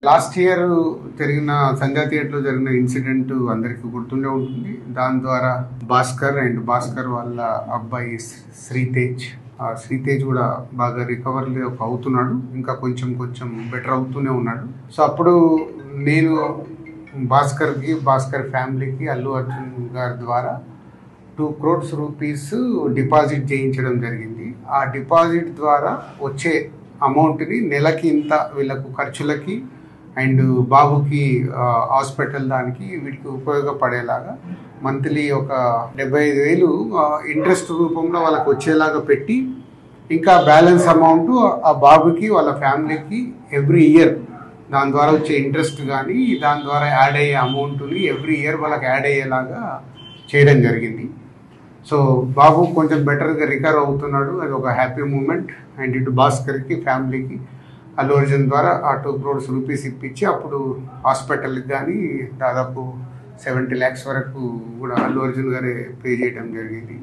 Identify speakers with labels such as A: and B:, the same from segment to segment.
A: Last year జరిగిన సంధ్యా థియేటర్లో జరిగిన ఇన్సిడెంట్ అందరికీ గుర్తుండే ఉంటుంది. దాని ద్వారా భాస్కర్ వాళ్ళ అబ్బాయి శ్రీతేజ్ కూడా బాగా రికవర్ అవుతున్నాడు. ఇంకా కొంచెం బెటర్ అవుతూనే ఉన్నాడు. సో అప్పుడు నేను భాస్కర్ ఫ్యామిలీకి అల్లు అర్జున్ గారి ద్వారా 2 crores రూపీస్ డిపాజిట్ చేయించడం జరిగింది. ఆ డిపాజిట్ ద్వారా వచ్చే అమౌంట్ని నెలకి ఇంత వీళ్ళకు ఖర్చులకి అండ్ బాబుకి హాస్పిటల్ దానికి వీటికి ఉపయోగపడేలాగా మంత్లీ ఒక 75,000 ఇంట్రెస్ట్ రూపంలో వాళ్ళకి వచ్చేలాగా పెట్టి, ఇంకా బ్యాలెన్స్ అమౌంట్ ఆ బాబుకి వాళ్ళ ఫ్యామిలీకి ఎవ్రీ ఇయర్ దాని ద్వారా వచ్చే ఇంట్రెస్ట్ కానీ దాని ద్వారా యాడ్ అయ్యే అమౌంట్ని ఎవ్రీ ఇయర్ వాళ్ళకి యాడ్ అయ్యేలాగా చేయడం జరిగింది. సో బాబు కొంచెం బెటర్గా రికవర్ అవుతున్నాడు. అది ఒక హ్యాపీ మూమెంట్. అండ్ ఇటు భాస్కర్కి ఫ్యామిలీకి అల్లు అర్జున్ ద్వారా ఆ 2 crores రూపీస్ ఇప్పించి అప్పుడు హాస్పిటల్కి కానీ దాదాపు 70 lakhs వరకు కూడా అల్లు అర్జున్ గారే పే చేయడం జరిగింది,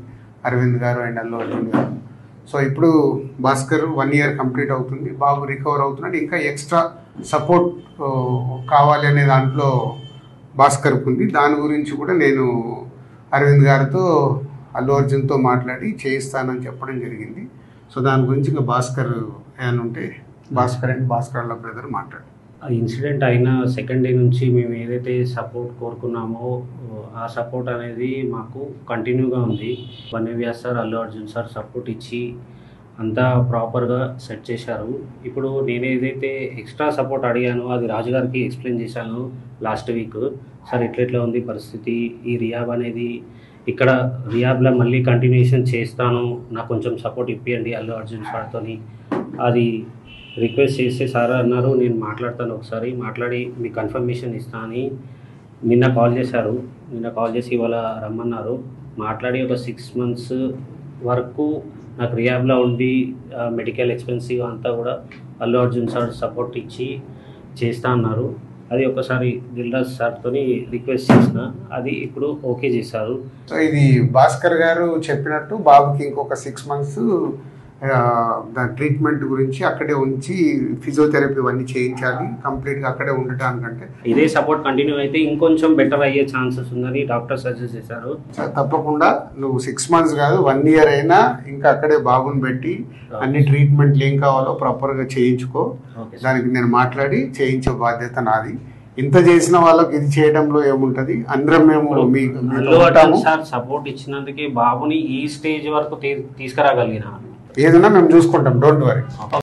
A: అరవింద్ గారు అండ్ అల్లు అర్జున్ గారు. సో ఇప్పుడు భాస్కర్ 1 year కంప్లీట్ అవుతుంది, బాబు రికవర్ అవుతున్నాడు. ఇంకా ఎక్స్ట్రా సపోర్ట్ కావాలి అనే దాంట్లో భాస్కర్కి ఉంది. దాని గురించి కూడా నేను అరవింద్ గారితో అల్లు అర్జున్తో మాట్లాడి చేయిస్తానని చెప్పడం జరిగింది. సో దాని గురించి ఇంకా భాస్కర్ ఏమైనా ఉంటే భాస్కర్ వాళ్ళ బ్రదర్ మాట్లాడు.
B: ఆ ఇన్సిడెంట్ అయిన సెకండ్ డే నుంచి మేము ఏదైతే సపోర్ట్ కోరుకున్నామో ఆ సపోర్ట్ అనేది మాకు కంటిన్యూగా ఉంది. వన్యవ్యాస్ sir, Allu Arjun sir support ఇచ్చి అంతా ప్రాపర్గా సెట్ చేశారు. ఇప్పుడు నేను ఏదైతే ఎక్స్ట్రా సపోర్ట్ అడిగానో అది రాజుగారికి ఎక్స్ప్లెయిన్ చేశాను లాస్ట్ వీక్. సార్ ఇట్లా ఉంది పరిస్థితి, ఈ రియాబ్ అనేది ఇక్కడ రియాబ్లో మళ్ళీ కంటిన్యూషన్ చేస్తాను, నాకు కొంచెం సపోర్ట్ ఇప్పియండి అల్లు అర్జున్ సార్తో అది రిక్వెస్ట్ చేస్తే సార్ అన్నారు నేను మాట్లాడతాను, ఒకసారి మాట్లాడి మీకు కన్ఫర్మేషన్ ఇస్తా అని నిన్న కాల్ చేశారు. నిన్న కాల్ చేసి ఇవాళ రమ్మన్నారు. మాట్లాడి ఒక 6 months వరకు నాకు రియాబ్లో ఉండి మెడికల్ ఎక్స్పెన్సివ్ అంతా కూడా అల్లు అర్జున్ సార్ సపోర్ట్ ఇచ్చి చేస్తా అన్నారు. అది ఒకసారి దిల్రాజ్ సార్తో రిక్వెస్ట్ చేసిన, అది ఇప్పుడు ఓకే చేశారు.
A: సో ఇది భాస్కర్ గారు చెప్పినట్టు బాబుకి ఇంకొక 6 months దాని ట్రీట్మెంట్ గురించి అక్కడే ఉంచి ఫిజియోథెరపీ అన్నీ చేయించాలి, కంప్లీట్గా అక్కడే ఉండటానికంటే.
B: ఇదే సపోర్ట్ కంటిన్యూ అయితే ఇంకొంచెం బెటర్ అయ్యే ఛాన్సెస్ ఉందని డాక్టర్ సజెస్ట్ చేశారు.
A: తప్పకుండా నువ్వు 6 months కాదు 1 year అయినా ఇంకా అక్కడే బాబుని పెట్టి అన్ని ట్రీట్మెంట్లు ఏం కావాలో ప్రాపర్గా చేయించుకో. దానికి నేను మాట్లాడి చేయించే బాధ్యత నాది. ఇంత చేసిన వాళ్ళకి ఇది చేయడంలో ఏముంటది, అందరం మేము
B: అల్లు అర్జున్ సార్ సపోర్ట్ ఇచ్చినందుకే బాబుని ఈ స్టేజ్ వరకు తీసుకురాగలిగిన.
A: ఏదైనా మేము చూసుకుంటాం, డోంట్ వరీ.